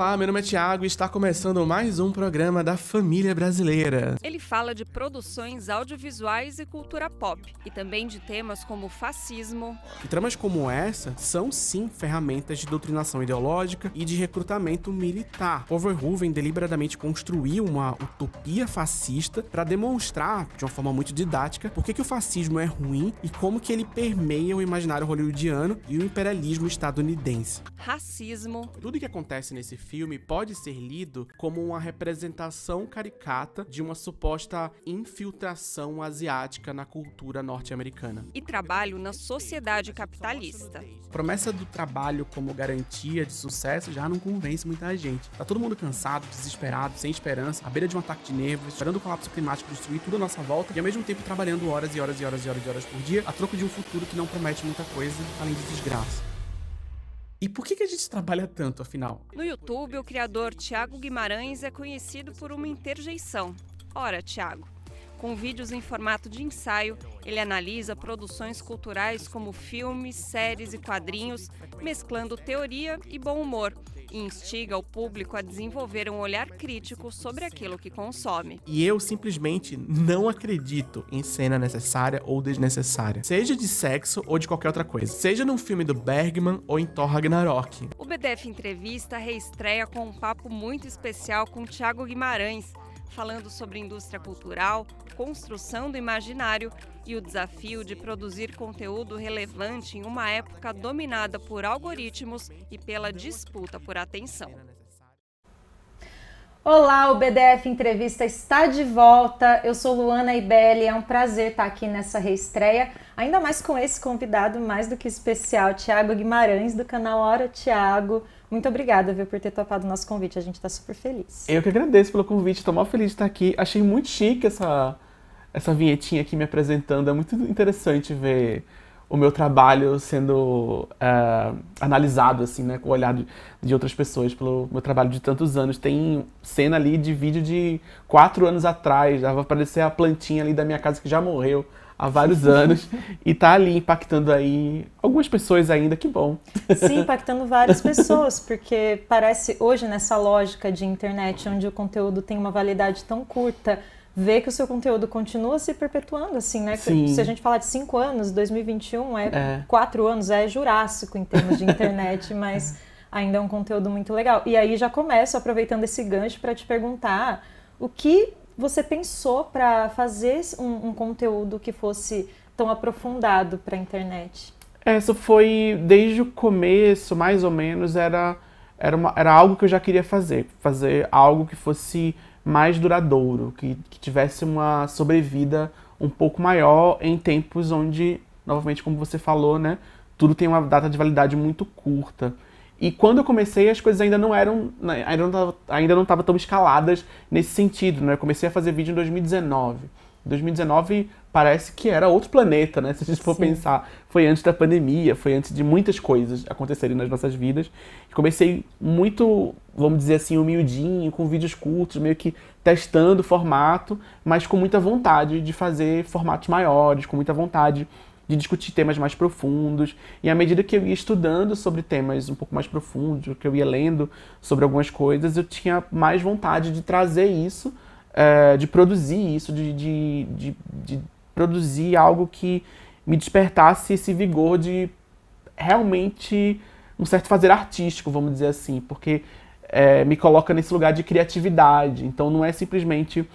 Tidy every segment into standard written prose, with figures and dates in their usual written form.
Olá, meu nome é Thiago e está começando mais um programa da Família Brasileira. Ele fala de produções audiovisuais e cultura pop, e também de temas como fascismo. E tramas como essa são sim ferramentas de doutrinação ideológica e de recrutamento militar. Paul Verhoeven deliberadamente construiu uma utopia fascista para demonstrar, de uma forma muito didática, por que o fascismo é ruim e como que ele permeia o imaginário hollywoodiano e o imperialismo estadunidense. Racismo. Tudo que acontece nesse filme pode ser lido como uma representação caricata de uma suposta infiltração asiática na cultura norte-americana. E trabalho na sociedade capitalista. A promessa do trabalho como garantia de sucesso já não convence muita gente. Tá todo mundo cansado, desesperado, sem esperança, à beira de um ataque de nervos, esperando o colapso climático destruir tudo à nossa volta e ao mesmo tempo trabalhando horas e horas e horas e horas e horas por dia a troco de um futuro que não promete muita coisa além de desgraça. E por que a gente trabalha tanto, afinal? No YouTube, o criador Thiago Guimarães é conhecido por uma interjeição. Ora, Thiago. Com vídeos em formato de ensaio, ele analisa produções culturais como filmes, séries e quadrinhos, mesclando teoria e bom humor, e instiga o público a desenvolver um olhar crítico sobre aquilo que consome. E eu simplesmente não acredito em cena necessária ou desnecessária, seja de sexo ou de qualquer outra coisa, seja num filme do Bergman ou em Thor Ragnarok. O BDF Entrevista reestreia com um papo muito especial com Thiago Guimarães, falando sobre indústria cultural, construção do imaginário e o desafio de produzir conteúdo relevante em uma época dominada por algoritmos e pela disputa por atenção. Olá, o BDF Entrevista está de volta. Eu sou Luana Ibelli, é um prazer estar aqui nessa reestreia, ainda mais com esse convidado mais do que especial, Thiago Guimarães, do canal Ora Thiago. Muito obrigada, viu, por ter topado o nosso convite, a gente está super feliz. Eu que agradeço pelo convite, estou muito feliz de estar aqui. Achei muito chique essa vinhetinha aqui me apresentando, é muito interessante ver o meu trabalho sendo analisado, assim, né, com o olhar de outras pessoas, pelo meu trabalho de tantos anos. Tem cena ali de vídeo de 4 anos atrás, já vai aparecer a plantinha ali da minha casa que já morreu há vários anos, e tá ali impactando aí algumas pessoas ainda, que bom. Sim, impactando várias pessoas, porque parece hoje nessa lógica de internet, onde o conteúdo tem uma validade tão curta, ver que o seu conteúdo continua se perpetuando, assim, né? Sim. Se a gente falar de 5 anos, 2021 4 anos, é jurássico em termos de internet, mas ainda é um conteúdo muito legal. E aí já começo aproveitando esse gancho para te perguntar o que você pensou para fazer um conteúdo que fosse tão aprofundado para a internet? Isso foi desde o começo, mais ou menos, era algo que eu já queria fazer algo que fosse mais duradouro, que tivesse uma sobrevida um pouco maior em tempos onde, novamente, como você falou, né, tudo tem uma data de validade muito curta. E quando eu comecei, as coisas ainda não estavam tão escaladas nesse sentido, né? Eu comecei a fazer vídeo em 2019. 2019 parece que era outro planeta, né? Se a gente for pensar. Foi antes da pandemia, foi antes de muitas coisas acontecerem nas nossas vidas. E comecei muito, vamos dizer assim, humildinho, com vídeos curtos, meio que testando o formato, mas com muita vontade de fazer formatos maiores, com muita vontade de discutir temas mais profundos, e à medida que eu ia estudando sobre temas um pouco mais profundos, que eu ia lendo sobre algumas coisas, eu tinha mais vontade de trazer isso, de produzir isso, de produzir algo que me despertasse esse vigor de realmente um certo fazer artístico, vamos dizer assim, porque me coloca nesse lugar de criatividade. Então não é simplesmente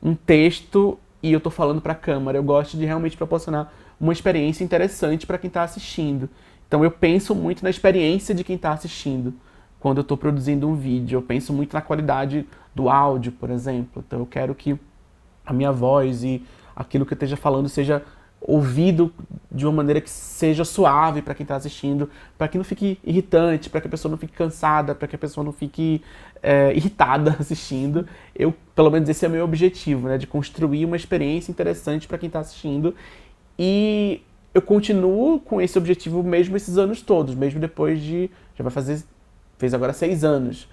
um texto e eu tô falando para a câmera, eu gosto de realmente proporcionar uma experiência interessante para quem está assistindo. Então eu penso muito na experiência de quem está assistindo quando eu estou produzindo um vídeo. Eu penso muito na qualidade do áudio, por exemplo. Então eu quero que a minha voz e aquilo que eu esteja falando seja ouvido de uma maneira que seja suave para quem está assistindo, para que não fique irritante, para que a pessoa não fique cansada, para que a pessoa não fique irritada assistindo. Pelo menos esse é o meu objetivo, né, de construir uma experiência interessante para quem está assistindo. E eu continuo com esse objetivo mesmo esses anos todos, mesmo depois de... fez agora 6 anos.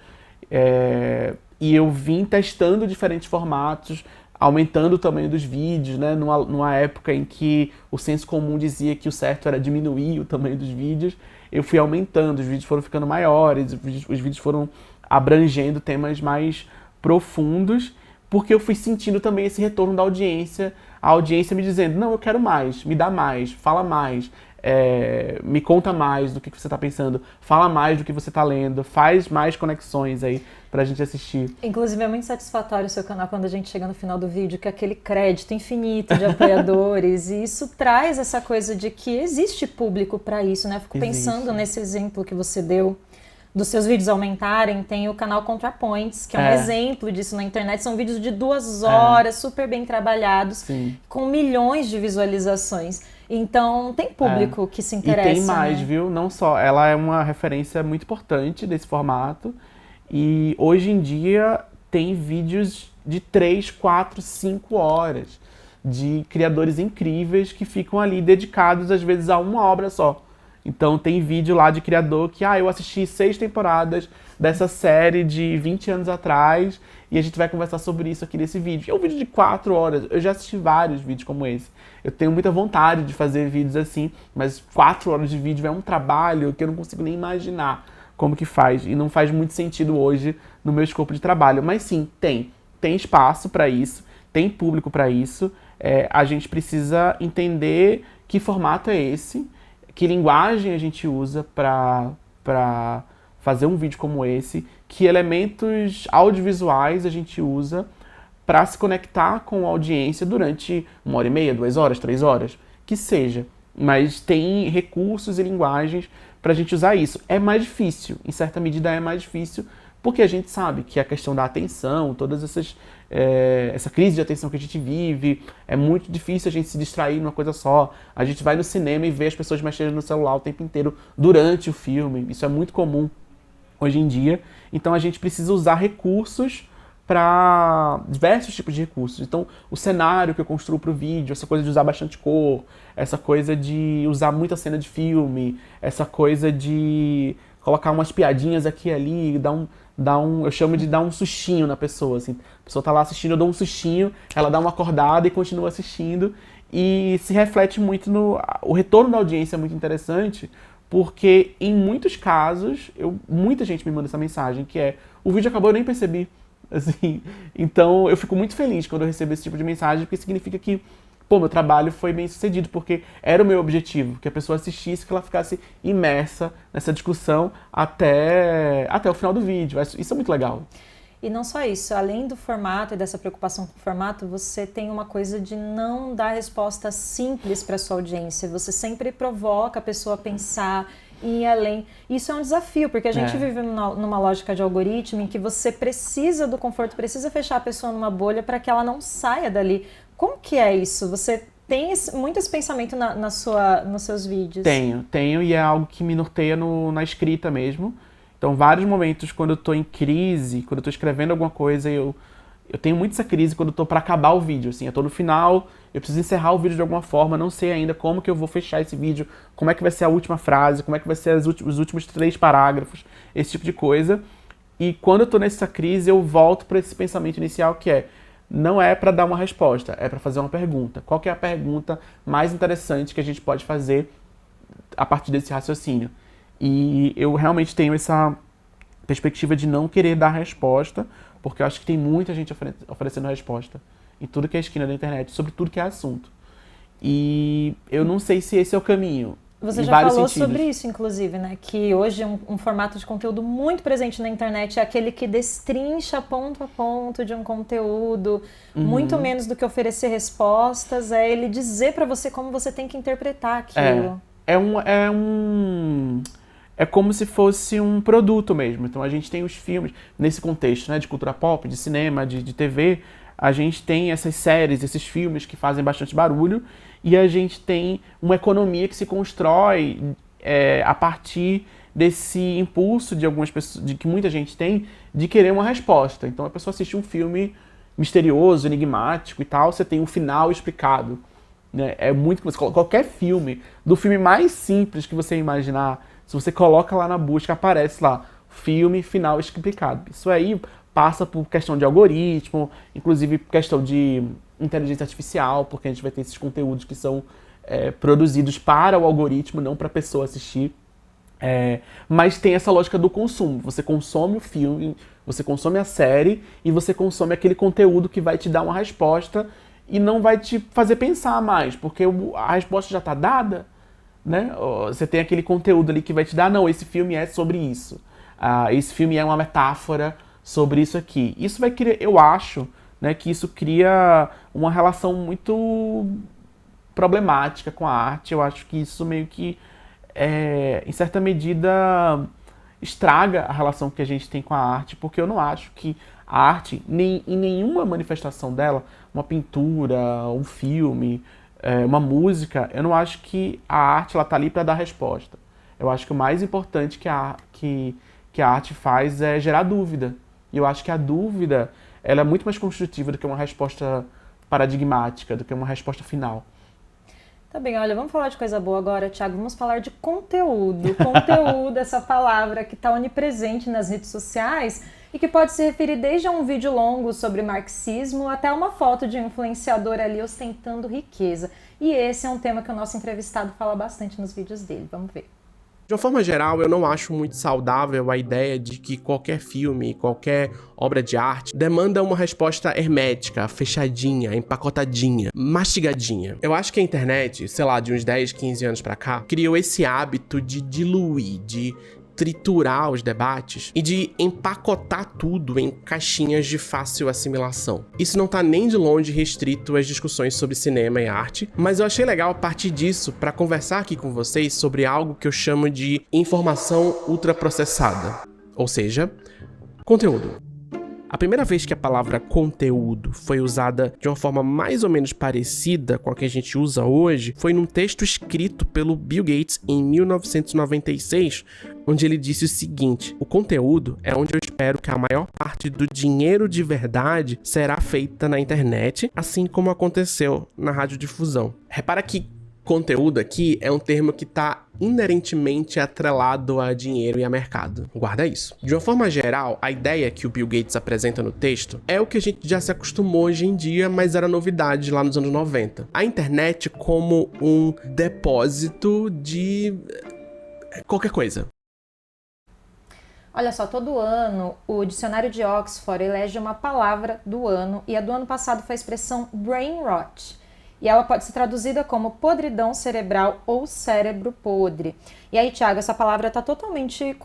E eu vim testando diferentes formatos, aumentando o tamanho dos vídeos, né? Numa época em que o senso comum dizia que o certo era diminuir o tamanho dos vídeos, eu fui aumentando, os vídeos foram ficando maiores, os vídeos foram abrangendo temas mais profundos, porque eu fui sentindo também esse retorno da audiência, a audiência me dizendo, não, eu quero mais, me dá mais, fala mais, me conta mais do que você está pensando, fala mais do que você está lendo, faz mais conexões aí pra gente assistir. Inclusive é muito satisfatório o seu canal quando a gente chega no final do vídeo, que é aquele crédito infinito de apoiadores, e isso traz essa coisa de que existe público para isso, né? Fico pensando nesse exemplo que você deu, dos seus vídeos aumentarem, tem o canal ContraPoints, que é um exemplo disso na internet. São vídeos de 2 horas, super bem trabalhados, Sim. com milhões de visualizações. Então, tem público que se interessa. E tem mais, né? viu? Não só, ela é uma referência muito importante desse formato. E hoje em dia tem vídeos de 3, 4, 5 horas de criadores incríveis que ficam ali dedicados, às vezes, a uma obra só. Então tem vídeo lá de criador que, eu assisti 6 temporadas dessa série de 20 anos atrás e a gente vai conversar sobre isso aqui nesse vídeo. É um vídeo de 4 horas, eu já assisti vários vídeos como esse. Eu tenho muita vontade de fazer vídeos assim, mas 4 horas de vídeo é um trabalho que eu não consigo nem imaginar como que faz. E não faz muito sentido hoje no meu escopo de trabalho. Mas sim, tem espaço para isso, tem público para isso. A gente precisa entender que formato é esse, que linguagem a gente usa para fazer um vídeo como esse, que elementos audiovisuais a gente usa para se conectar com a audiência durante 1h30, 2 horas, 3 horas, que seja. Mas tem recursos e linguagens para a gente usar isso. É mais difícil, em certa medida é mais difícil, porque a gente sabe que a questão da atenção, todas essa crise de atenção que a gente vive, é muito difícil a gente se distrair numa coisa só. A gente vai no cinema e vê as pessoas mexendo no celular o tempo inteiro durante o filme. Isso é muito comum hoje em dia. Então a gente precisa usar recursos para diversos tipos de recursos. Então o cenário que eu construo para o vídeo, essa coisa de usar bastante cor, essa coisa de usar muita cena de filme, essa coisa de colocar umas piadinhas aqui e ali, eu chamo de dar um sustinho na pessoa, assim. A pessoa tá lá assistindo, eu dou um sustinho, ela dá uma acordada e continua assistindo, e se reflete muito o retorno da audiência é muito interessante, porque em muitos casos, muita gente me manda essa mensagem, que é, o vídeo acabou, eu nem percebi, assim. Então eu fico muito feliz quando eu recebo esse tipo de mensagem, porque significa que meu trabalho foi bem sucedido, porque era o meu objetivo, que a pessoa assistisse, que ela ficasse imersa nessa discussão até o final do vídeo. Isso é muito legal. E não só isso, além do formato e dessa preocupação com o formato, você tem uma coisa de não dar resposta simples para sua audiência. Você sempre provoca a pessoa a pensar e ir além. Isso é um desafio, porque a gente vive numa lógica de algoritmo em que você precisa do conforto, precisa fechar a pessoa numa bolha para que ela não saia dali. Como que é isso? Você tem muito esse pensamento nos seus vídeos? Tenho, e é algo que me norteia na escrita mesmo. Então, vários momentos quando eu tô em crise, quando eu tô escrevendo alguma coisa, eu tenho muito essa crise quando eu tô pra acabar o vídeo, assim. Eu tô no final, eu preciso encerrar o vídeo de alguma forma, não sei ainda como que eu vou fechar esse vídeo, como é que vai ser a última frase, como é que vai ser os últimos 3 parágrafos, esse tipo de coisa. E quando eu tô nessa crise, eu volto pra esse pensamento inicial que não é para dar uma resposta, é para fazer uma pergunta. Qual que é a pergunta mais interessante que a gente pode fazer a partir desse raciocínio? E eu realmente tenho essa perspectiva de não querer dar resposta, porque eu acho que tem muita gente oferecendo resposta em tudo que é esquina da internet, sobre tudo que é assunto. E eu não sei se esse é o caminho. Você já falou sobre isso, inclusive, né? Que hoje um formato de conteúdo muito presente na internet é aquele que destrincha ponto a ponto de um conteúdo, muito menos do que oferecer respostas, é ele dizer pra você como você tem que interpretar aquilo. É como se fosse um produto mesmo. Então a gente tem os filmes, nesse contexto, né, de cultura pop, de cinema, de TV, a gente tem essas séries, esses filmes que fazem bastante barulho, e a gente tem uma economia que se constrói a partir desse impulso de algumas pessoas, de que muita gente tem, de querer uma resposta. Então a pessoa assiste um filme misterioso, enigmático e tal, você tem um final explicado. Né? É muito qualquer filme, do filme mais simples que você imaginar, se você coloca lá na busca, aparece lá, filme final explicado. Isso aí passa por questão de algoritmo, inclusive questão de inteligência artificial, porque a gente vai ter esses conteúdos que são produzidos para o algoritmo, não para a pessoa assistir. Mas tem essa lógica do consumo. Você consome o filme, Você consome a série e você consome aquele conteúdo que vai te dar uma resposta e não vai te fazer pensar mais, porque a resposta já está dada, né? Você tem aquele conteúdo ali que vai te dar, não, esse filme é sobre isso. Esse filme é uma metáfora sobre isso aqui. Isso vai criar, eu acho, né, que isso cria uma relação muito problemática com a arte. Eu acho que isso meio que, em certa medida, estraga a relação que a gente tem com a arte, porque eu não acho que a arte, nem em nenhuma manifestação dela, uma pintura, um filme, uma música, eu não acho que a arte ela tá ali para dar resposta. Eu acho que o mais importante que a arte faz é gerar dúvida. E eu acho que a dúvida ela é muito mais construtiva do que uma resposta paradigmática, do que uma resposta final. Tá bem, olha, vamos falar de coisa boa agora, Thiago. Vamos falar de conteúdo. Conteúdo, essa palavra que está onipresente nas redes sociais e que pode se referir desde a um vídeo longo sobre marxismo até uma foto de um influenciador ali ostentando riqueza. E esse é um tema que o nosso entrevistado fala bastante nos vídeos dele. Vamos ver. De uma forma geral, eu não acho muito saudável a ideia de que qualquer filme, qualquer obra de arte demanda uma resposta hermética, fechadinha, empacotadinha, mastigadinha. Eu acho que a internet, sei lá, de uns 10, 15 anos pra cá, criou esse hábito de diluir, de triturar os debates e de empacotar tudo em caixinhas de fácil assimilação. Isso não tá nem de longe restrito às discussões sobre cinema e arte, mas eu achei legal a partir disso para conversar aqui com vocês sobre algo que eu chamo de informação ultraprocessada, ou seja, conteúdo. A primeira vez que a palavra conteúdo foi usada de uma forma mais ou menos parecida com a que a gente usa hoje foi num texto escrito pelo Bill Gates em 1996, onde ele disse o seguinte: o conteúdo é onde eu espero que a maior parte do dinheiro de verdade será feita na internet, assim como aconteceu na radiodifusão. Repara que conteúdo aqui é um termo que está inerentemente atrelado a dinheiro e a mercado. Guarda isso. De uma forma geral, a ideia que o Bill Gates apresenta no texto é o que a gente já se acostumou hoje em dia, mas era novidade lá nos anos 90. A internet como um depósito de qualquer coisa. Olha só, todo ano o dicionário de Oxford elege uma palavra do ano e a do ano passado foi a expressão brain rot. E ela pode ser traduzida como podridão cerebral ou cérebro podre. E aí, Thiago, essa palavra está totalmente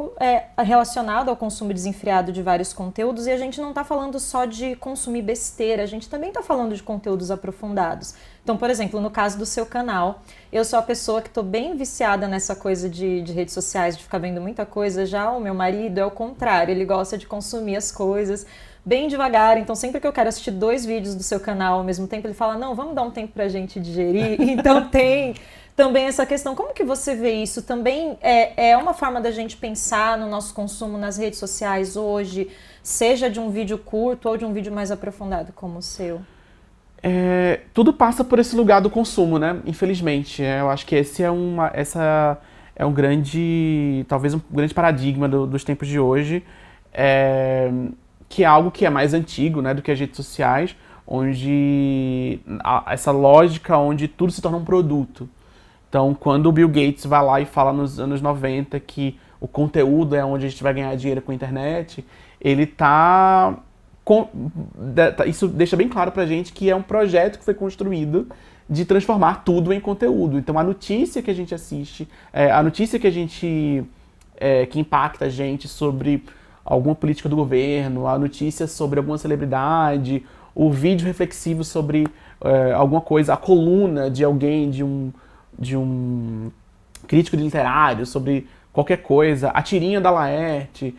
relacionada ao consumo desenfreado de vários conteúdos e a gente não está falando só de consumir besteira, a gente também está falando de conteúdos aprofundados. Então, por exemplo, no caso do seu canal, eu sou a pessoa que estou bem viciada nessa coisa de redes sociais, de ficar vendo muita coisa. Já o meu marido é o contrário, ele gosta de consumir as coisas bem devagar, então sempre que eu quero assistir 2 vídeos do seu canal ao mesmo tempo, ele fala, não, vamos dar um tempo pra gente digerir. Então tem também essa questão, como que você vê isso? Também é uma forma da gente pensar no nosso consumo nas redes sociais hoje, seja de um vídeo curto ou de um vídeo mais aprofundado como o seu? Tudo passa por esse lugar do consumo, né? Infelizmente. Eu acho que esse é um grande, talvez um grande paradigma dos tempos de hoje. Que é algo que é mais antigo, né, do que as redes sociais, onde essa lógica onde tudo se torna um produto. Então, quando o Bill Gates vai lá e fala nos anos 90 que o conteúdo é onde a gente vai ganhar dinheiro com a internet, ele isso deixa bem claro pra gente que é um projeto que foi construído de transformar tudo em conteúdo. Então, a notícia que a gente assiste, a notícia que que impacta a gente sobre alguma política do governo, a notícia sobre alguma celebridade, o vídeo reflexivo sobre alguma coisa, a coluna de alguém, de um crítico literário sobre qualquer coisa, a tirinha da Laerte,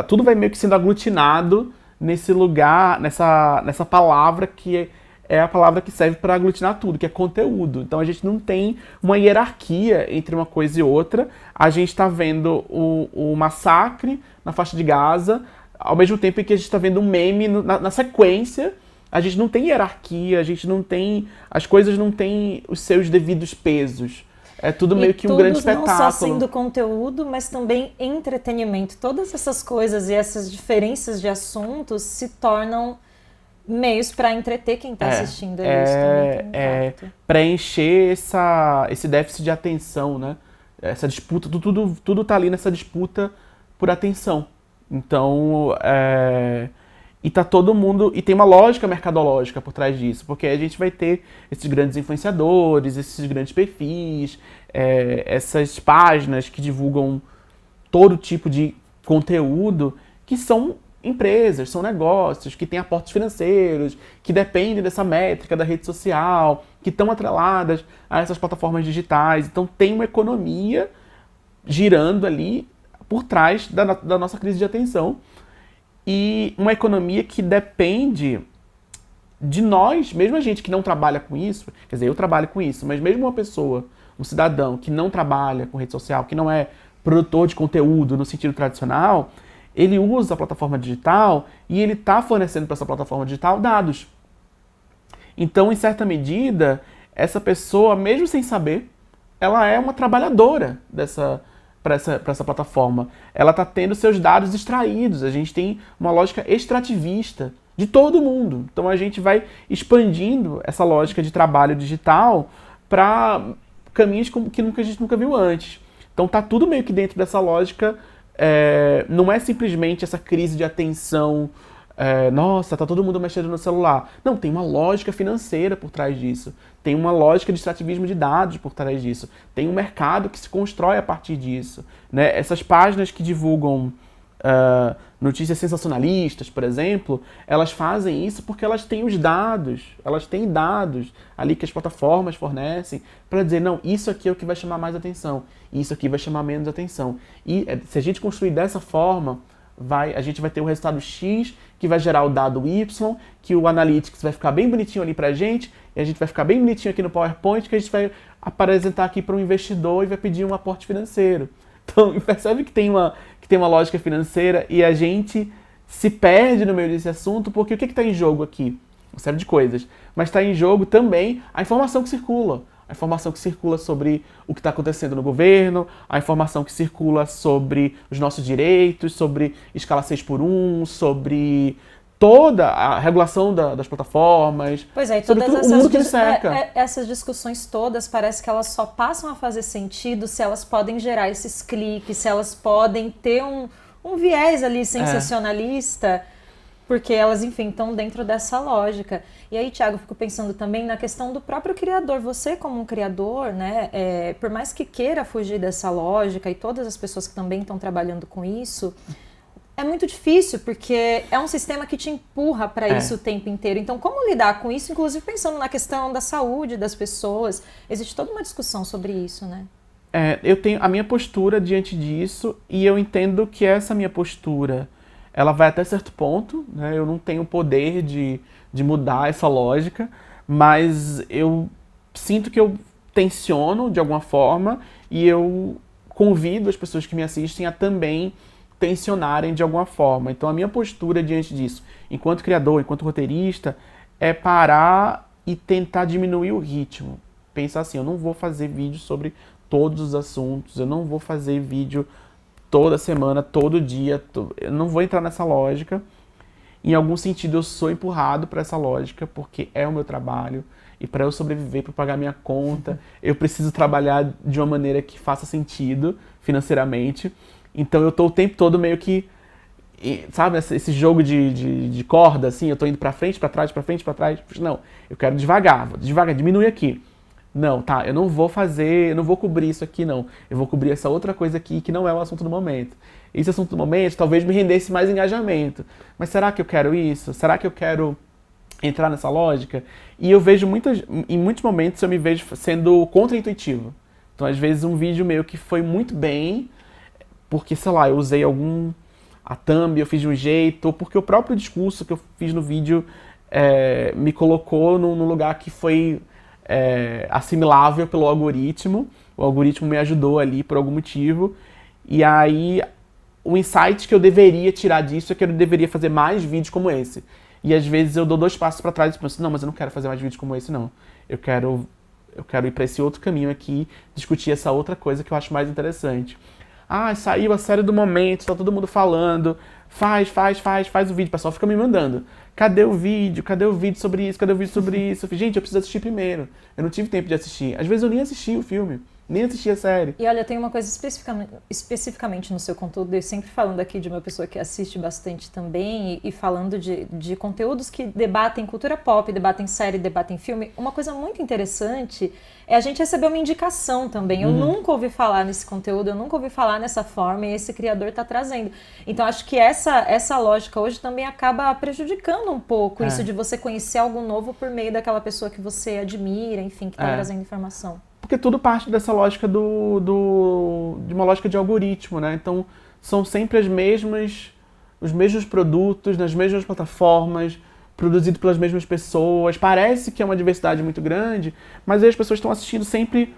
tudo vai meio que sendo aglutinado nesse lugar, nessa palavra que é a palavra que serve para aglutinar tudo, que é conteúdo. Então a gente não tem uma hierarquia entre uma coisa e outra. A gente está vendo o massacre na faixa de Gaza, ao mesmo tempo que a gente está vendo um meme na sequência. A gente não tem hierarquia, a gente não tem... As coisas não têm os seus devidos pesos. É tudo meio que um grande espetáculo. Não só sendo conteúdo, mas também entretenimento. Todas essas coisas e essas diferenças de assuntos se tornam meios para entreter quem está assistindo. Preencher esse déficit de atenção, né? Essa disputa, tudo tá ali nessa disputa por atenção. Então, e tá todo mundo... E tem uma lógica mercadológica por trás disso, porque a gente vai ter esses grandes influenciadores, esses grandes perfis, essas páginas que divulgam todo tipo de conteúdo, que são empresas, são negócios, que têm aportes financeiros, que dependem dessa métrica da rede social, que estão atreladas a essas plataformas digitais. Então tem uma economia girando ali por trás da nossa crise de atenção. E uma economia que depende de nós, mesmo a gente que não trabalha com isso, quer dizer, eu trabalho com isso, mas mesmo uma pessoa, um cidadão que não trabalha com rede social, que não é produtor de conteúdo no sentido tradicional, ele usa a plataforma digital e ele está fornecendo para essa plataforma digital dados. Então, em certa medida, essa pessoa, mesmo sem saber, ela é uma trabalhadora para essa plataforma. Ela está tendo seus dados extraídos. A gente tem uma lógica extrativista de todo mundo. Então, a gente vai expandindo essa lógica de trabalho digital para caminhos que a gente nunca viu antes. Então, está tudo meio que dentro dessa lógica. Não é simplesmente essa crise de atenção, nossa, tá todo mundo mexendo no celular. Não, tem uma lógica financeira por trás disso. Tem uma lógica de extrativismo de dados por trás disso. Tem um mercado que se constrói a partir disso. Né? Essas páginas que divulgam notícias sensacionalistas, por exemplo, elas fazem isso porque elas têm os dados. Elas têm dados ali que as plataformas fornecem para dizer, não, isso aqui é o que vai chamar mais atenção. Isso aqui vai chamar menos atenção. E se a gente construir dessa forma, a gente vai ter o resultado X, que vai gerar o dado Y, que o Analytics vai ficar bem bonitinho ali pra gente, e a gente vai ficar bem bonitinho aqui no PowerPoint, que a gente vai apresentar aqui para um investidor e vai pedir um aporte financeiro. Então, percebe que tem uma lógica financeira e a gente se perde no meio desse assunto, porque o que está em jogo aqui? Uma série de coisas. Mas está em jogo também a informação que circula. A informação que circula sobre o que está acontecendo no governo, a informação que circula sobre os nossos direitos, sobre escala 6x1, sobre toda a regulação das plataformas. Pois é, e todas essas discussões todas parece que elas só passam a fazer sentido se elas podem gerar esses cliques, se elas podem ter um viés ali sensacionalista, porque elas, enfim, estão dentro dessa lógica. E aí, Thiago, eu fico pensando também na questão do próprio criador. Você, como um criador, né, por mais que queira fugir dessa lógica, e todas as pessoas que também estão trabalhando com isso, é muito difícil, porque é um sistema que te empurra para isso o tempo inteiro. Então, como lidar com isso, inclusive pensando na questão da saúde das pessoas? Existe toda uma discussão sobre isso, né? Eu tenho a minha postura diante disso, e eu entendo que essa minha postura, ela vai até certo ponto, né? Eu não tenho o poder de mudar essa lógica, mas eu sinto que eu tensiono de alguma forma, e eu convido as pessoas que me assistem a também tensionarem de alguma forma. Então a minha postura diante disso, enquanto criador, enquanto roteirista, é parar e tentar diminuir o ritmo. Pensar assim, eu não vou fazer vídeo sobre todos os assuntos, eu não vou fazer vídeo toda semana, todo dia, eu não vou entrar nessa lógica. Em algum sentido eu sou empurrado para essa lógica, porque é o meu trabalho, e para eu sobreviver, para pagar minha conta, eu preciso trabalhar de uma maneira que faça sentido financeiramente. Então eu tô o tempo todo meio que, sabe, esse jogo de corda, assim, eu tô indo pra frente, pra trás, pra frente, pra trás. Não, eu quero devagar, diminui aqui. Não, tá, eu não vou cobrir isso aqui, não. Eu vou cobrir essa outra coisa aqui que não é o assunto do momento. Esse assunto do momento talvez me rendesse mais engajamento. Mas será que eu quero isso? Será que eu quero entrar nessa lógica? E eu vejo em muitos momentos eu me vejo sendo contra-intuitivo. Então, às vezes, um vídeo meu que foi muito bem, porque, sei lá, eu usei a thumb, eu fiz de um jeito, ou porque o próprio discurso que eu fiz no vídeo me colocou num lugar que foi assimilável pelo algoritmo. O algoritmo me ajudou ali por algum motivo. E aí, o insight que eu deveria tirar disso é que eu deveria fazer mais vídeos como esse. E às vezes eu dou 2 passos para trás e penso, não, mas eu não quero fazer mais vídeos como esse, não. Eu quero ir para esse outro caminho aqui, discutir essa outra coisa que eu acho mais interessante. Ah, saiu a série do momento, tá todo mundo falando, faz o vídeo, o pessoal fica me mandando. Cadê o vídeo? Cadê o vídeo sobre isso? Cadê o vídeo sobre isso? Gente, eu preciso assistir primeiro. Eu não tive tempo de assistir. Às vezes eu nem assisti o filme. nem assisti a série. E olha, tem uma coisa especificamente no seu conteúdo, eu sempre falando aqui de uma pessoa que assiste bastante também, e falando de conteúdos que debatem cultura pop, debatem série, debatem filme, uma coisa muito interessante é a gente receber uma indicação também. Eu nunca ouvi falar nesse conteúdo, eu nunca ouvi falar nessa forma, e esse criador está trazendo. Então, acho que essa lógica hoje também acaba prejudicando um pouco isso de você conhecer algo novo por meio daquela pessoa que você admira, enfim, que está trazendo informação. Porque tudo parte dessa lógica de uma lógica de algoritmo, né? Então, são sempre os mesmos produtos, nas mesmas plataformas, produzido pelas mesmas pessoas. Parece que é uma diversidade muito grande, mas aí as pessoas estão assistindo sempre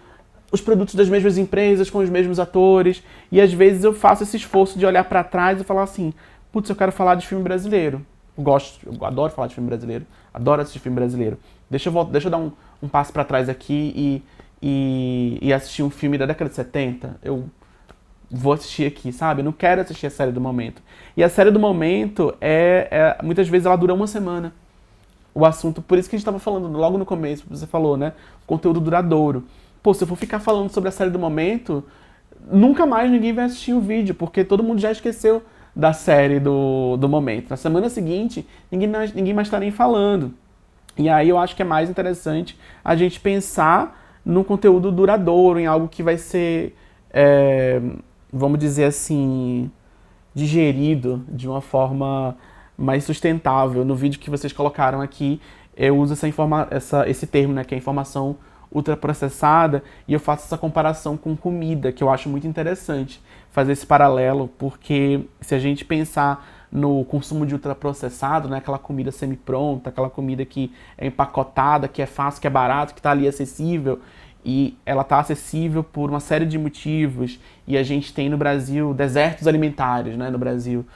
os produtos das mesmas empresas, com os mesmos atores, e às vezes eu faço esse esforço de olhar para trás e falar assim, putz, eu quero falar de filme brasileiro. Eu adoro falar de filme brasileiro, adoro assistir filme brasileiro. Deixa eu dar um passo para trás aqui e assistir um filme da década de 70. Eu vou assistir aqui, sabe? Eu não quero assistir a série do momento. E a série do momento, muitas vezes, ela dura uma semana. O assunto, por isso que a gente estava falando logo no começo, você falou, né? Conteúdo duradouro. Pô, se eu for ficar falando sobre a série do momento, nunca mais ninguém vai assistir o vídeo, porque todo mundo já esqueceu da série do momento. Na semana seguinte, ninguém mais está nem falando. E aí eu acho que é mais interessante a gente pensar num conteúdo duradouro, em algo que vai ser, vamos dizer assim, digerido de uma forma mais sustentável. No vídeo que vocês colocaram aqui, eu uso esse termo, né, que é informação ultraprocessada, e eu faço essa comparação com comida, que eu acho muito interessante fazer esse paralelo, porque se a gente pensar no consumo de ultraprocessado, né, aquela comida semi-pronta, aquela comida que é empacotada, que é fácil, que é barato, que está ali acessível, e ela está acessível por uma série de motivos, e a gente tem no Brasil desertos alimentares, né, no Brasil.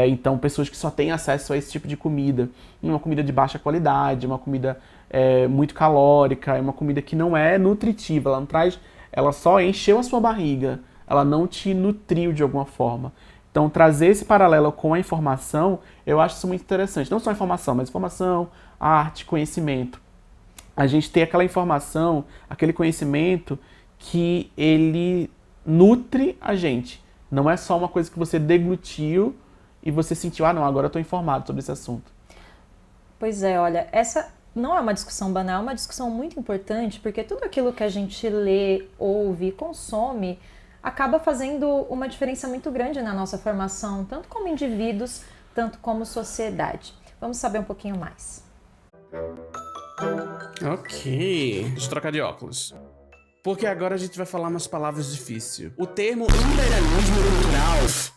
Então, pessoas que só têm acesso a esse tipo de comida, uma comida de baixa qualidade, uma comida muito calórica, é uma comida que não é nutritiva, ela só encheu a sua barriga, ela não te nutriu de alguma forma. Então, trazer esse paralelo com a informação, eu acho isso muito interessante. Não só informação, mas informação, arte, conhecimento. A gente ter aquela informação, aquele conhecimento que ele nutre a gente. Não é só uma coisa que você deglutiu e você sentiu, não, agora eu estou informado sobre esse assunto. Pois é, olha, essa não é uma discussão banal, é uma discussão muito importante, porque tudo aquilo que a gente lê, ouve, consome, acaba fazendo uma diferença muito grande na nossa formação, tanto como indivíduos, tanto como sociedade. Vamos saber um pouquinho mais. Ok, deixa eu trocar de óculos. Porque agora a gente vai falar umas palavras difíceis. O termo imperialismo cultural...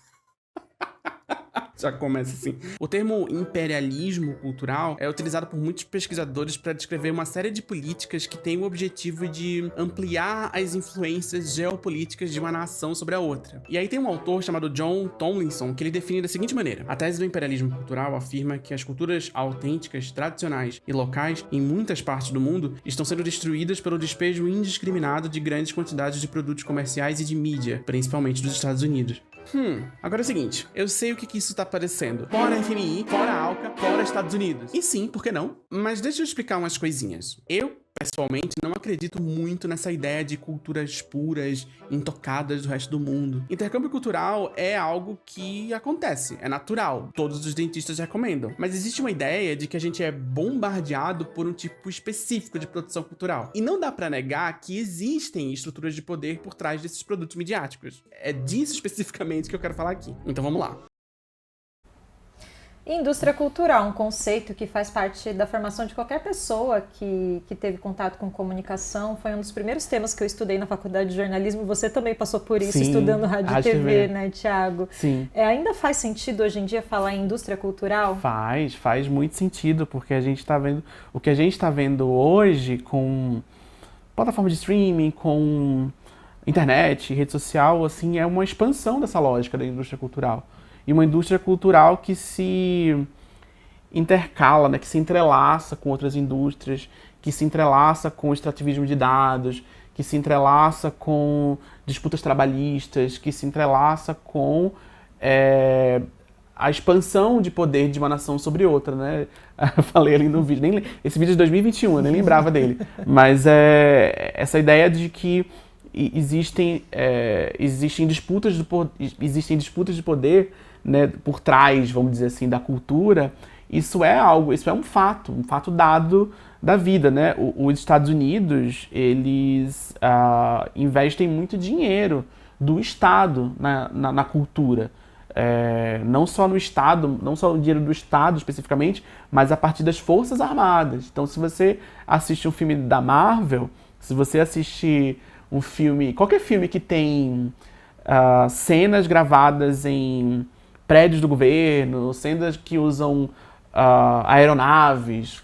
Já começa assim. O termo imperialismo cultural é utilizado por muitos pesquisadores para descrever uma série de políticas que têm o objetivo de ampliar as influências geopolíticas de uma nação sobre a outra. E aí tem um autor chamado John Tomlinson que ele define da seguinte maneira: a tese do imperialismo cultural afirma que as culturas autênticas, tradicionais e locais em muitas partes do mundo estão sendo destruídas pelo despejo indiscriminado de grandes quantidades de produtos comerciais e de mídia, principalmente dos Estados Unidos. Agora é o seguinte, eu sei o que isso tá parecendo. Fora FMI, fora ALCA, fora Estados Unidos. E sim, por que não? Mas deixa eu explicar umas coisinhas. Eu, pessoalmente, não acredito muito nessa ideia de culturas puras, intocadas do resto do mundo. Intercâmbio cultural é algo que acontece, é natural. Todos os dentistas recomendam. Mas existe uma ideia de que a gente é bombardeado por um tipo específico de produção cultural. E não dá pra negar que existem estruturas de poder por trás desses produtos midiáticos. É disso especificamente que eu quero falar aqui. Então vamos lá. Indústria cultural, um conceito que faz parte da formação de qualquer pessoa que teve contato com comunicação. Foi um dos primeiros temas que eu estudei na faculdade de jornalismo. Você também passou por isso, estudando rádio e TV, né, Thiago? Sim. Ainda faz sentido hoje em dia falar em indústria cultural? Faz muito sentido, porque a gente está vendo, o que a gente está vendo hoje com plataforma de streaming, com internet, rede social, assim, é uma expansão dessa lógica da indústria cultural. E uma indústria cultural que se intercala, né, que se entrelaça com outras indústrias, que se entrelaça com o extrativismo de dados, que se entrelaça com disputas trabalhistas, que se entrelaça com a expansão de poder de uma nação sobre outra, né? Eu falei ali no vídeo, esse vídeo é de 2021, eu nem lembrava dele. Mas essa ideia de que existem disputas de poder, né, por trás, vamos dizer assim, da cultura. Isso é um fato dado da vida, né? Os Estados Unidos, eles investem muito dinheiro do Estado na cultura. Não só no Estado, não só o dinheiro do Estado especificamente, mas a partir das Forças Armadas. Então, se você assiste um filme da Marvel, se você assiste um filme, qualquer filme que tem cenas gravadas em prédios do governo, cenas que usam aeronaves,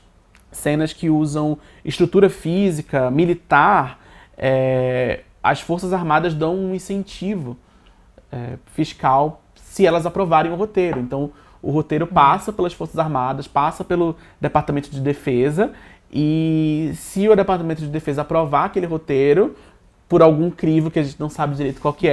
cenas que usam estrutura física, militar, as Forças Armadas dão um incentivo fiscal se elas aprovarem o roteiro. Então, o roteiro passa pelas Forças Armadas, passa pelo Departamento de Defesa, e se o Departamento de Defesa aprovar aquele roteiro, por algum crivo que a gente não sabe direito qual que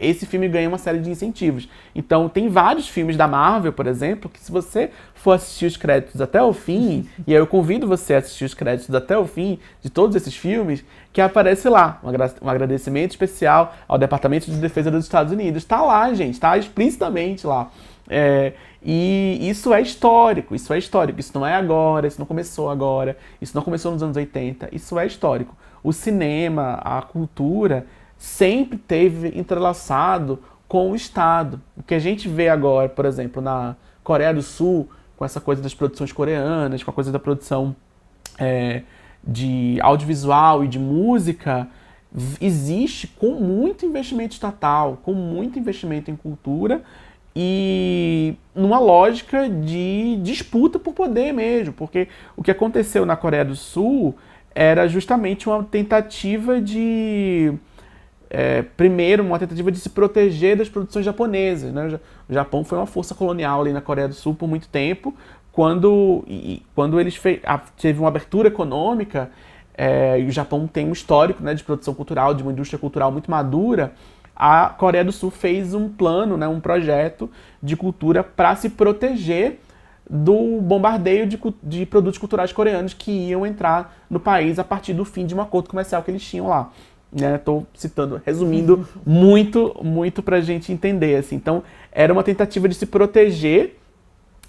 esse filme ganha uma série de incentivos. Então, tem vários filmes da Marvel, por exemplo, que se você for assistir os créditos até o fim, e aí eu convido você a assistir os créditos até o fim de todos esses filmes, que aparece lá um agradecimento especial ao Departamento de Defesa dos Estados Unidos. Tá lá, gente, tá explicitamente lá. E isso é histórico, isso não é agora, isso não começou agora, isso não começou nos anos 80, isso é histórico. O cinema, a cultura, sempre teve entrelaçado com o Estado. O que a gente vê agora, por exemplo, na Coreia do Sul, com essa coisa das produções coreanas, com a coisa da produção de audiovisual e de música, existe com muito investimento estatal, com muito investimento em cultura e numa lógica de disputa por poder mesmo, porque o que aconteceu na Coreia do Sul era justamente uma tentativa de... primeiro, uma tentativa de se proteger das produções japonesas, né? O Japão foi uma força colonial ali na Coreia do Sul por muito tempo. Quando eles teve uma abertura econômica, e o Japão tem um histórico, né, de produção cultural, de uma indústria cultural muito madura, a Coreia do Sul fez um plano, né, um projeto de cultura para se proteger do bombardeio de produtos culturais coreanos que iam entrar no país a partir do fim de um acordo comercial que eles tinham lá. Estou citando, resumindo muito pra gente entender, assim. Então, era uma tentativa de se proteger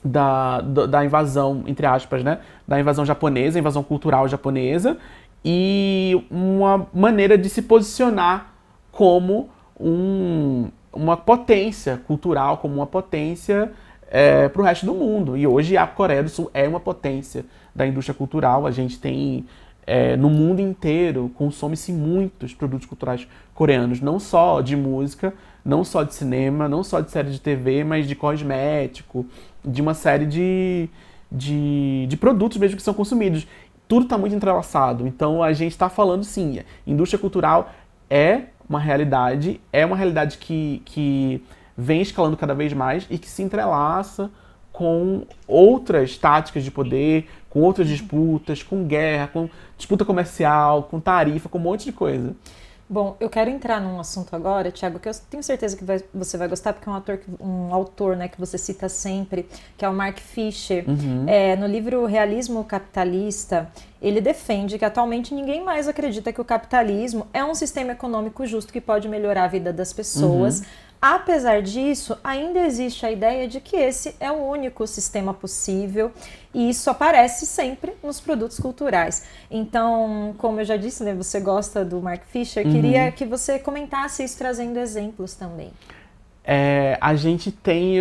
da invasão, entre aspas, né, da invasão japonesa, invasão cultural japonesa, e uma maneira de se posicionar como uma potência cultural, como uma potência para o resto do mundo. E hoje a Coreia do Sul é uma potência da indústria cultural. A gente tem... no mundo inteiro, consome-se muitos produtos culturais coreanos, não só de música, não só de cinema, não só de série de TV, mas de cosmético, de uma série de produtos mesmo que são consumidos. Tudo está muito entrelaçado. Então a gente está falando, sim, indústria cultural é uma realidade que vem escalando cada vez mais e que se entrelaça com outras táticas de poder, com outras disputas, com guerra, com disputa comercial, com tarifa, com um monte de coisa. Bom, eu quero entrar num assunto agora, Thiago, que eu tenho certeza que você vai gostar, porque é um autor, né, que você cita sempre, que é o Mark Fisher. No livro Realismo Capitalista, ele defende que atualmente ninguém mais acredita que o capitalismo é um sistema econômico justo que pode melhorar a vida das pessoas. Apesar disso, ainda existe a ideia de que esse é o único sistema possível e isso aparece sempre nos produtos culturais. Então, como eu já disse, né, você gosta do Mark Fisher, queria que você comentasse isso trazendo exemplos também. A gente tem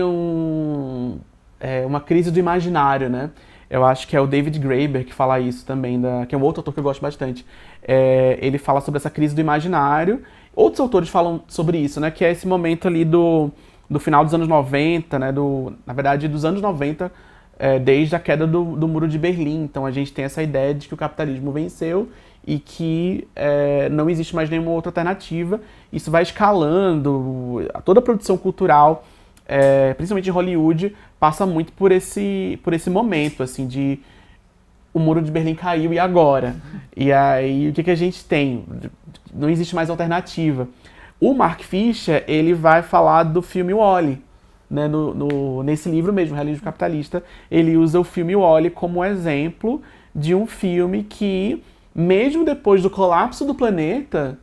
uma crise do imaginário, né? Eu acho que é o David Graeber que fala isso também, que é um outro autor que eu gosto bastante. Ele fala sobre essa crise do imaginário. Outros autores falam sobre isso, né? Que é esse momento ali do final dos anos 90, né? Na verdade, dos anos 90, desde a queda do Muro de Berlim. Então a gente tem essa ideia de que o capitalismo venceu e que não existe mais nenhuma outra alternativa. Isso vai escalando. Toda a produção cultural, principalmente em Hollywood, passa muito por esse momento, assim, de o Muro de Berlim caiu e agora? E aí, o que a gente tem? Não existe mais alternativa. O Mark Fisher, ele vai falar do filme Wall-E, né? Nesse livro mesmo, Realismo Capitalista, ele usa o filme Wall-E como exemplo de um filme que mesmo depois do colapso do planeta,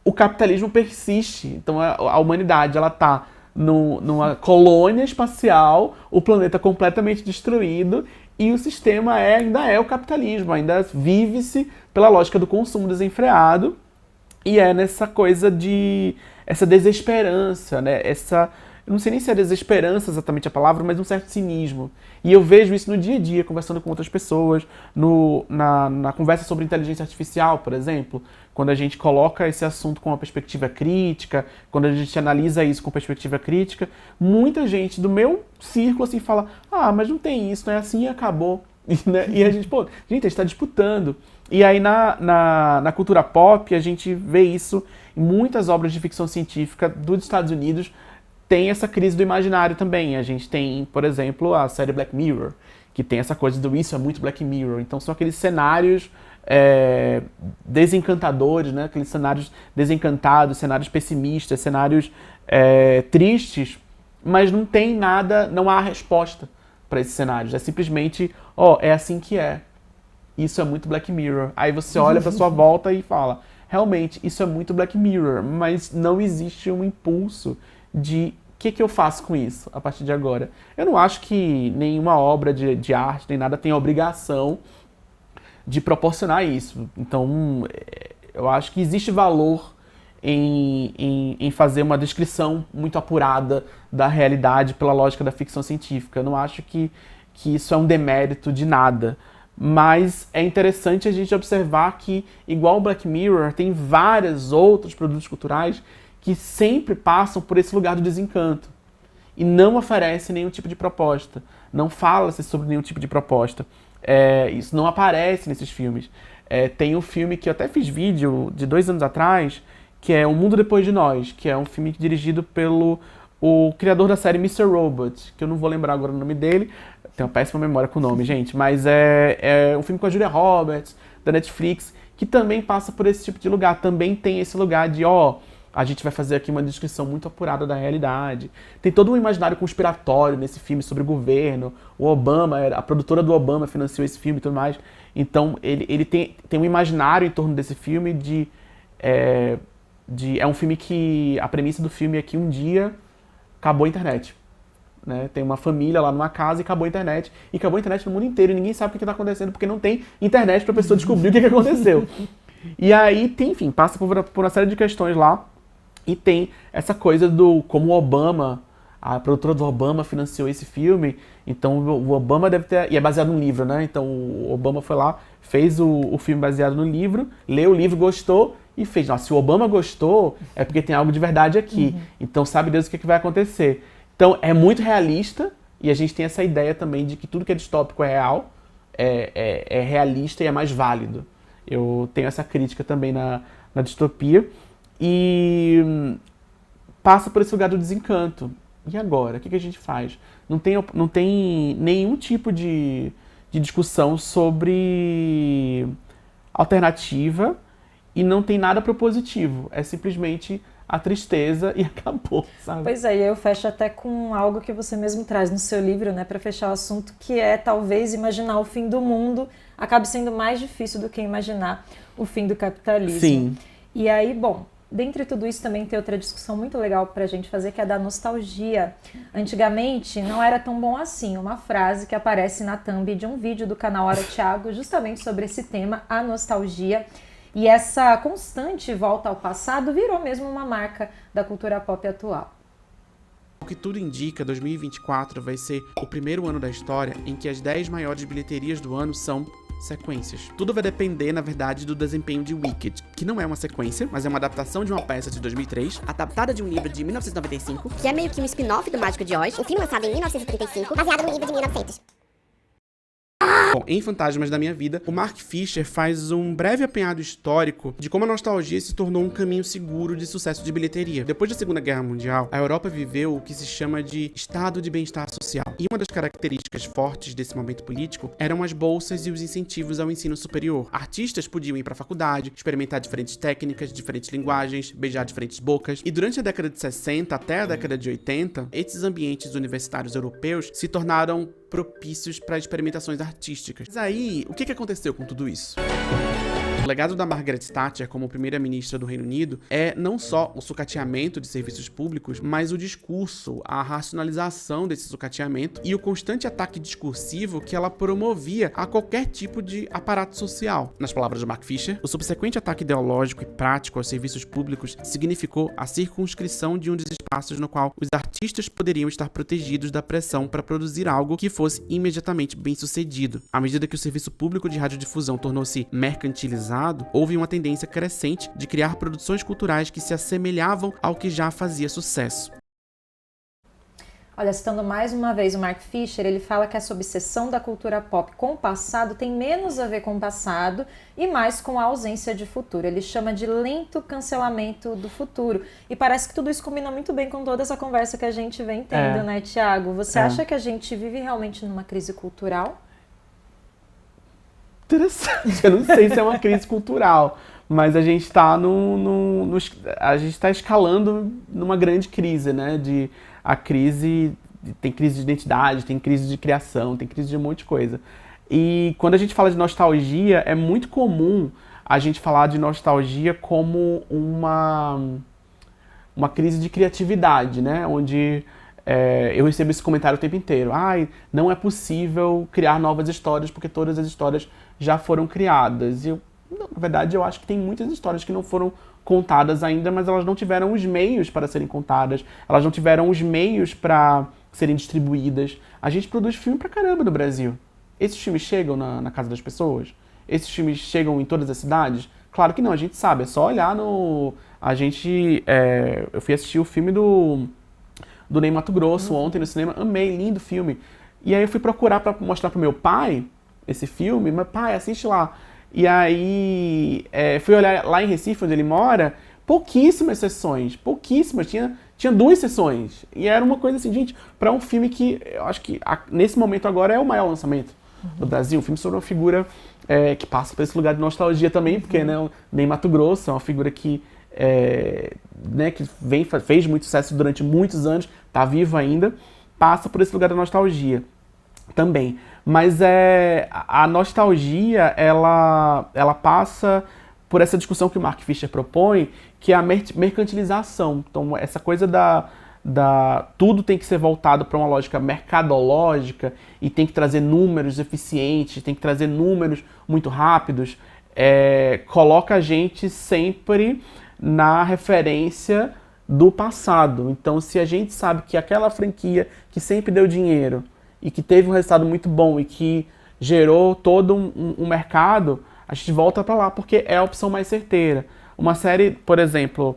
o capitalismo persiste. Então a humanidade, ela tá numa colônia espacial, o planeta completamente destruído, e o sistema ainda é o capitalismo, ainda vive-se pela lógica do consumo desenfreado, e é nessa coisa de... essa desesperança, né? Eu não sei nem se é desesperança exatamente a palavra, mas um certo cinismo. E eu vejo isso no dia a dia, conversando com outras pessoas, na conversa sobre inteligência artificial, por exemplo, quando a gente coloca esse assunto com uma perspectiva crítica, quando a gente analisa isso com perspectiva crítica, muita gente do meu círculo assim fala, mas não tem isso, não é assim e acabou. E a gente, a gente está disputando. E aí na cultura pop a gente vê isso em muitas obras de ficção científica dos Estados Unidos. Tem essa crise do imaginário também. A gente tem, por exemplo, a série Black Mirror, que tem essa coisa do isso é muito Black Mirror. Então são aqueles cenários desencantadores, né? Aqueles cenários desencantados, cenários pessimistas, cenários tristes, mas não tem nada, não há resposta para esses cenários. É simplesmente, é assim que é. Isso é muito Black Mirror. Aí você olha para sua volta e fala, realmente, isso é muito Black Mirror, mas não existe um impulso de o que eu faço com isso a partir de agora. Eu não acho que nenhuma obra de arte, nem nada, tem a obrigação de proporcionar isso. Então, eu acho que existe valor em fazer uma descrição muito apurada da realidade pela lógica da ficção científica. Eu não acho que isso é um demérito de nada. Mas é interessante a gente observar que, igual o Black Mirror, tem vários outros produtos culturais que sempre passam por esse lugar do desencanto e não oferece nenhum tipo de proposta, não fala-se sobre nenhum tipo de proposta. Isso não aparece nesses filmes. Tem um filme que eu até fiz vídeo de 2 anos atrás, que é O Mundo Depois de Nós, que é um filme dirigido pelo o criador da série Mr. Robot, que eu não vou lembrar agora o nome dele, tenho uma péssima memória com o nome, gente, mas é um filme com a Julia Roberts, da Netflix, que também passa por esse tipo de lugar, também tem esse lugar de, a gente vai fazer aqui uma descrição muito apurada da realidade. Tem todo um imaginário conspiratório nesse filme sobre o governo. O Obama, a produtora do Obama financiou esse filme e tudo mais. Então, ele tem um imaginário em torno desse filme é um filme que... A premissa do filme é que um dia acabou a internet. Né? Tem uma família lá numa casa e acabou a internet. E acabou a internet no mundo inteiro. E ninguém sabe o que está acontecendo porque não tem internet para a pessoa descobrir o que aconteceu. E aí, enfim, passa por uma série de questões lá. E tem essa coisa do como o Obama, a produtora do Obama financiou esse filme, então o Obama deve ter... E é baseado num livro, né? Então o Obama foi lá, fez o filme baseado no livro, leu o livro, gostou e fez. Nossa, se o Obama gostou, é porque tem algo de verdade aqui. Então sabe Deus o que vai acontecer. Então é muito realista e a gente tem essa ideia também de que tudo que é distópico é real, é realista e é mais válido. Eu tenho essa crítica também na distopia. E passa por esse lugar do desencanto. E agora? O que a gente faz? Não tem nenhum tipo de discussão sobre alternativa e não tem nada propositivo. É simplesmente a tristeza e acabou, sabe? Pois é, e eu fecho até com algo que você mesmo traz no seu livro, né, para fechar o assunto, que é talvez imaginar o fim do mundo acabe sendo mais difícil do que imaginar o fim do capitalismo. Sim. E aí, bom, dentre tudo isso também tem outra discussão muito legal pra gente fazer, que é da nostalgia. Antigamente não era tão bom assim, uma frase que aparece na thumb de um vídeo do canal Hora Thiago, justamente sobre esse tema, a nostalgia. E essa constante volta ao passado virou mesmo uma marca da cultura pop atual. O que tudo indica, 2024 vai ser o primeiro ano da história em que as 10 maiores bilheterias do ano são sequências. Tudo vai depender, na verdade, do desempenho de Wicked, que não é uma sequência, mas é uma adaptação de uma peça de 2003, adaptada de um livro de 1995, que é meio que um spin-off do Mágico de Oz, um filme lançado em 1935, baseado no livro de 1900. Bom, em Fantasmas da Minha Vida, o Mark Fisher faz um breve apanhado histórico de como a nostalgia se tornou um caminho seguro de sucesso de bilheteria. Depois da Segunda Guerra Mundial, a Europa viveu o que se chama de estado de bem-estar social. E uma das características fortes desse momento político eram as bolsas e os incentivos ao ensino superior. Artistas podiam ir para a faculdade, experimentar diferentes técnicas, diferentes linguagens, beijar diferentes bocas. E durante a década de 60 até a década de 80, esses ambientes universitários europeus se tornaram propícios para experimentações artísticas. Mas aí, o que aconteceu com tudo isso? O legado da Margaret Thatcher como primeira-ministra do Reino Unido é não só o sucateamento de serviços públicos, mas o discurso, a racionalização desse sucateamento e o constante ataque discursivo que ela promovia a qualquer tipo de aparato social. Nas palavras de Mark Fisher, o subsequente ataque ideológico e prático aos serviços públicos significou a circunscrição de um dos espaços no qual os artistas poderiam estar protegidos da pressão para produzir algo que fosse imediatamente bem-sucedido. À medida que o serviço público de radiodifusão tornou-se mercantilizado, houve uma tendência crescente de criar produções culturais que se assemelhavam ao que já fazia sucesso. Olha, citando mais uma vez o Mark Fisher, ele fala que essa obsessão da cultura pop com o passado tem menos a ver com o passado e mais com a ausência de futuro. Ele chama de lento cancelamento do futuro. E parece que tudo isso combina muito bem com toda essa conversa que a gente vem tendo, né, Thiago? Você acha que a gente vive realmente numa crise cultural? Interessante. Eu não sei se é uma crise cultural, mas a gente está a gente está escalando numa grande crise, né? A crise, tem crise de identidade, tem crise de criação, tem crise de um monte de coisa. E quando a gente fala de nostalgia, é muito comum a gente falar de nostalgia como uma crise de criatividade, né? Onde eu recebo esse comentário o tempo inteiro. Não é possível criar novas histórias porque todas as histórias já foram criadas. E na verdade, eu acho que tem muitas histórias que não foram contadas ainda, mas elas não tiveram os meios para serem contadas, elas não tiveram os meios para serem distribuídas. A gente produz filme pra caramba no Brasil. Esses filmes chegam na casa das pessoas? Esses filmes chegam em todas as cidades? Claro que não, a gente sabe, é só olhar no... eu fui assistir o filme do Ney Matogrosso ontem no cinema, amei, lindo filme. E aí eu fui procurar para mostrar pro meu pai esse filme, mas pai, assiste lá. E aí, fui olhar lá em Recife, onde ele mora, pouquíssimas sessões, pouquíssimas, tinha 2 sessões. E era uma coisa assim, gente, para um filme que eu acho que nesse momento agora é o maior lançamento do Brasil, um filme sobre uma figura que passa por esse lugar de nostalgia também, porque né, o Ney Matogrosso é uma figura que fez muito sucesso durante muitos anos, tá vivo ainda, passa por esse lugar da nostalgia também. Mas a nostalgia, ela passa por essa discussão que o Mark Fisher propõe, que é a mercantilização. Então, essa coisa tudo tem que ser voltado para uma lógica mercadológica e tem que trazer números eficientes, tem que trazer números muito rápidos, coloca a gente sempre na referência do passado. Então, se a gente sabe que aquela franquia que sempre deu dinheiro e que teve um resultado muito bom e que gerou todo um mercado, a gente volta para lá, porque é a opção mais certeira. Uma série, por exemplo,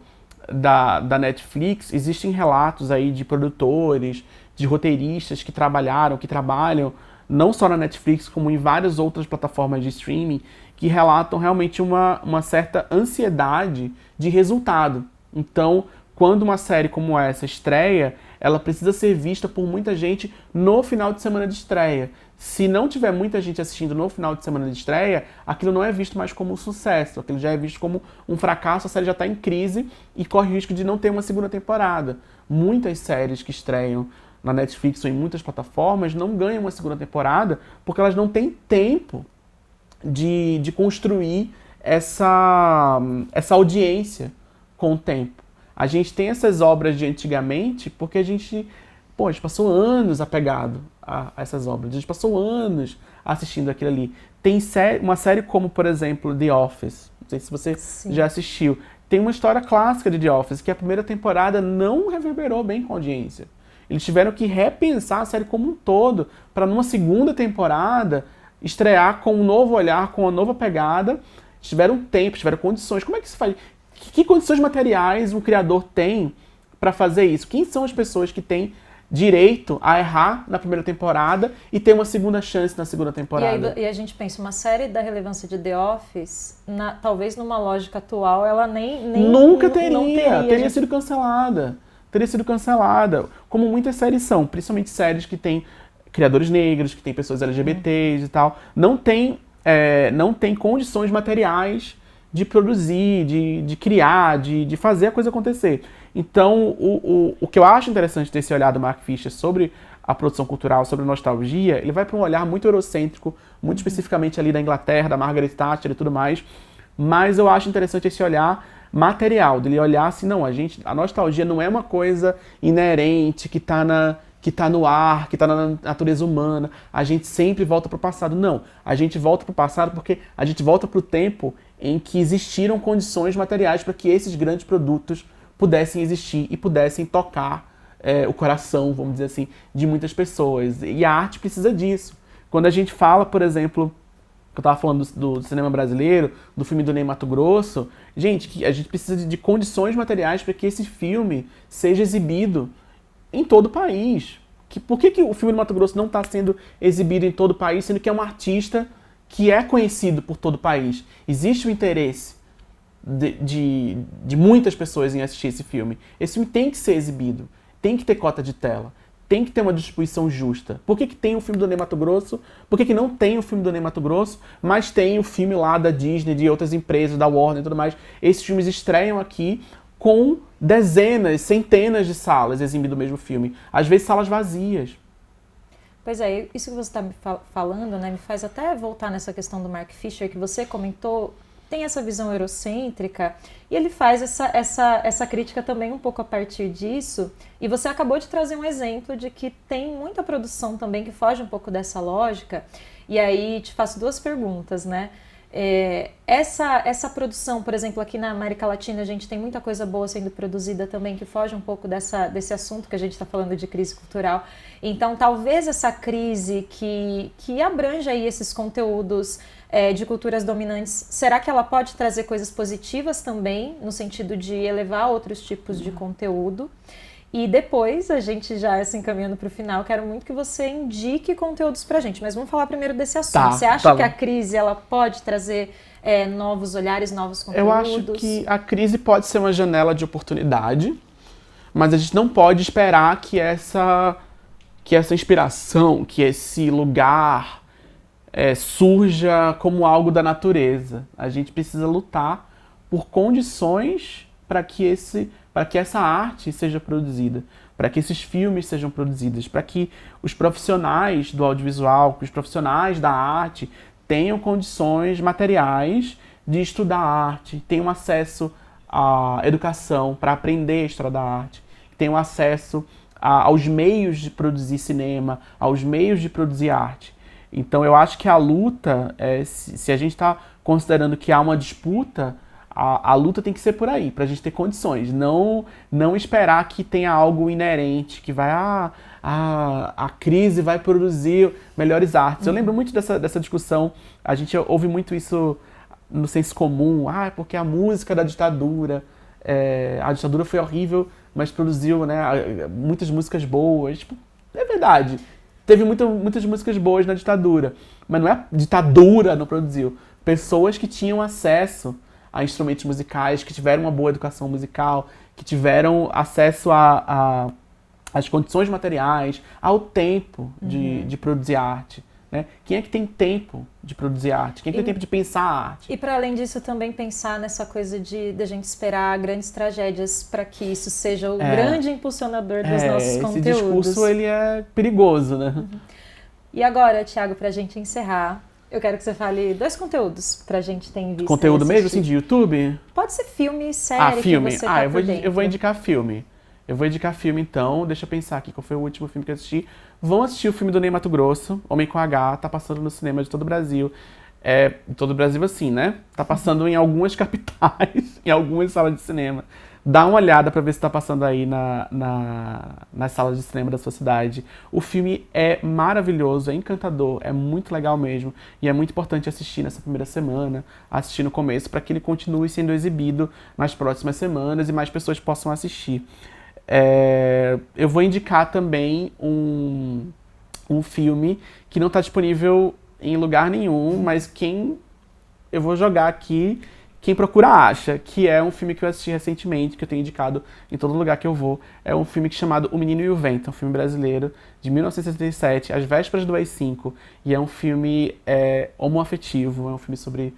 da Netflix, existem relatos aí de produtores, de roteiristas que trabalham, não só na Netflix, como em várias outras plataformas de streaming, que relatam realmente uma certa ansiedade de resultado. Então, quando uma série como essa estreia, ela precisa ser vista por muita gente no final de semana de estreia. Se não tiver muita gente assistindo no final de semana de estreia, aquilo não é visto mais como um sucesso, aquilo já é visto como um fracasso, a série já está em crise e corre o risco de não ter uma segunda temporada. Muitas séries que estreiam na Netflix ou em muitas plataformas não ganham uma segunda temporada porque elas não têm tempo de construir essa audiência com o tempo. A gente tem essas obras de antigamente porque a gente passou anos apegado a essas obras. A gente passou anos assistindo aquilo ali. Tem uma série como, por exemplo, The Office. Não sei se você já assistiu. Tem uma história clássica de The Office, que a primeira temporada não reverberou bem com a audiência. Eles tiveram que repensar a série como um todo para numa segunda temporada estrear com um novo olhar, com uma nova pegada. Tiveram tempo, tiveram condições. Como é que se faz? Que condições materiais o criador tem para fazer isso? Quem são as pessoas que têm direito a errar na primeira temporada e ter uma segunda chance na segunda temporada? E a gente pensa, uma série da relevância de The Office, talvez numa lógica atual, ela nem nunca teria sido cancelada. Teria sido cancelada, como muitas séries são, principalmente séries que têm criadores negros, que têm pessoas LGBTs e tal. Não tem condições materiais de produzir, de criar, de fazer a coisa acontecer. Então, o que eu acho interessante desse olhar do Mark Fisher sobre a produção cultural, sobre a nostalgia, ele vai para um olhar muito eurocêntrico, muito especificamente ali da Inglaterra, da Margaret Thatcher e tudo mais, mas eu acho interessante esse olhar material, dele olhar assim, não, a nostalgia não é uma coisa inerente que tá no ar, que tá na natureza humana, a gente sempre volta pro passado. Não, a gente volta pro passado porque a gente volta pro tempo em que existiram condições materiais para que esses grandes produtos pudessem existir e pudessem tocar o coração, vamos dizer assim, de muitas pessoas. E a arte precisa disso. Quando a gente fala, por exemplo, que eu estava falando do cinema brasileiro, do filme do Ney Matogrosso, gente, que a gente precisa de condições materiais para que esse filme seja exibido em todo o país. Por que o filme do Mato Grosso não está sendo exibido em todo o país, sendo que é um artista que é conhecido por todo o país? Existe o interesse de muitas pessoas em assistir esse filme. Esse filme tem que ser exibido, tem que ter cota de tela, tem que ter uma distribuição justa. Por que tem o filme do Ney Matogrosso? Por que não tem o filme do Ney Matogrosso, mas tem o filme lá da Disney, de outras empresas, da Warner e tudo mais? Esses filmes estreiam aqui com dezenas, centenas de salas exibindo o mesmo filme. Às vezes salas vazias. Pois é, isso que você está me falando, né, me faz até voltar nessa questão do Mark Fisher, que você comentou, tem essa visão eurocêntrica, e ele faz essa crítica também um pouco a partir disso, e você acabou de trazer um exemplo de que tem muita produção também que foge um pouco dessa lógica, e aí te faço duas perguntas, né? Essa produção, por exemplo, aqui na América Latina, a gente tem muita coisa boa sendo produzida também que foge um pouco desse assunto que a gente está falando de crise cultural. Então, talvez essa crise que abrange aí esses conteúdos de culturas dominantes, será que ela pode trazer coisas positivas também, no sentido de elevar outros tipos de conteúdo? E depois, a gente já se encaminhando para o final, quero muito que você indique conteúdos para a gente. Mas vamos falar primeiro desse assunto. Tá, você acha que a crise ela pode trazer novos olhares, novos conteúdos? Eu acho que a crise pode ser uma janela de oportunidade, mas a gente não pode esperar que essa inspiração, que esse lugar surja como algo da natureza. A gente precisa lutar por condições para que essa arte seja produzida, para que esses filmes sejam produzidos, para que os profissionais do audiovisual, que os profissionais da arte tenham condições materiais de estudar arte, tenham acesso à educação para aprender a história da arte, tenham acesso aos meios de produzir cinema, aos meios de produzir arte. Então eu acho que a luta, se a gente está considerando que há uma disputa, a luta tem que ser por aí, pra gente ter condições. Não esperar que tenha algo inerente, que vai, a crise vai produzir melhores artes. Eu lembro muito dessa discussão, a gente ouve muito isso no senso comum, porque a música da ditadura, a ditadura foi horrível, mas produziu, né, muitas músicas boas. Tipo, é verdade, teve muitas músicas boas na ditadura, mas não é a ditadura não produziu. Pessoas que tinham acesso a instrumentos musicais, que tiveram uma boa educação musical, que tiveram acesso às condições materiais, ao tempo de produzir arte. Né? Quem é que tem tempo de produzir arte? Quem é que tem tempo de pensar a arte? E para além disso, também pensar nessa coisa de gente esperar grandes tragédias para que isso seja o grande impulsionador dos nossos conteúdos. Esse discurso ele é perigoso, né? E agora, Thiago, para a gente encerrar, eu quero que você fale 2 conteúdos pra gente ter em vista. Conteúdo mesmo, assim, de YouTube? Pode ser filme, série, filme. Que você tá eu vou indicar filme. Eu vou indicar filme, então. Deixa eu pensar aqui qual foi o último filme que eu assisti. Vão assistir o filme do Ney Matogrosso, Homem com H, tá passando no cinema de todo o Brasil. Todo o Brasil assim, né? Tá passando em algumas capitais, em algumas salas de cinema. Dá uma olhada pra ver se tá passando aí nas salas de cinema da sua cidade. O filme é maravilhoso, é encantador, é muito legal mesmo. E é muito importante assistir nessa primeira semana, assistir no começo, para que ele continue sendo exibido nas próximas semanas e mais pessoas possam assistir. Eu vou indicar também um filme que não está disponível em lugar nenhum, mas eu vou jogar aqui, quem procura acha, que é um filme que eu assisti recentemente, que eu tenho indicado em todo lugar que eu vou. É um filme chamado O Menino e o Vento, um filme brasileiro de 1967, às vésperas do AI-5, e é um filme homoafetivo, é um filme sobre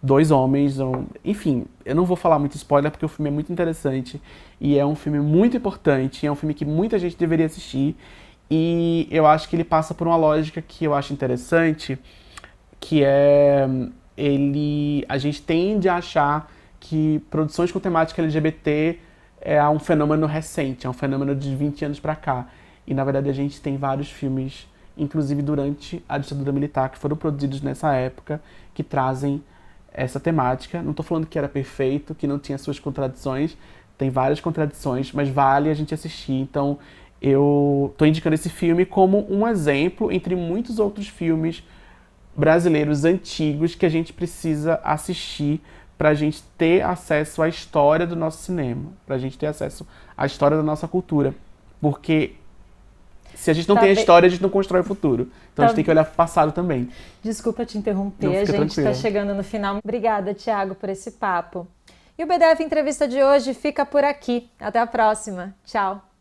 2 homens, enfim, eu não vou falar muito spoiler porque o filme é muito interessante e é um filme muito importante, é um filme que muita gente deveria assistir e eu acho que ele passa por uma lógica que eu acho interessante, que é a gente tende a achar que produções com temática LGBT é um fenômeno recente, é um fenômeno de 20 anos pra cá. E, na verdade, a gente tem vários filmes, inclusive durante a ditadura militar, que foram produzidos nessa época, que trazem essa temática. Não tô falando que era perfeito, que não tinha suas contradições, tem várias contradições, mas vale a gente assistir. Então, eu tô indicando esse filme como um exemplo entre muitos outros filmes brasileiros antigos que a gente precisa assistir pra gente ter acesso à história do nosso cinema, pra gente ter acesso à história da nossa cultura. Porque se a gente não tem a história, a gente não constrói o futuro. Então a gente tem que olhar pro passado também. Desculpa te interromper, Não, a gente está chegando no final. Obrigada, Thiago, por esse papo. E o BDF Entrevista de hoje fica por aqui. Até a próxima. Tchau.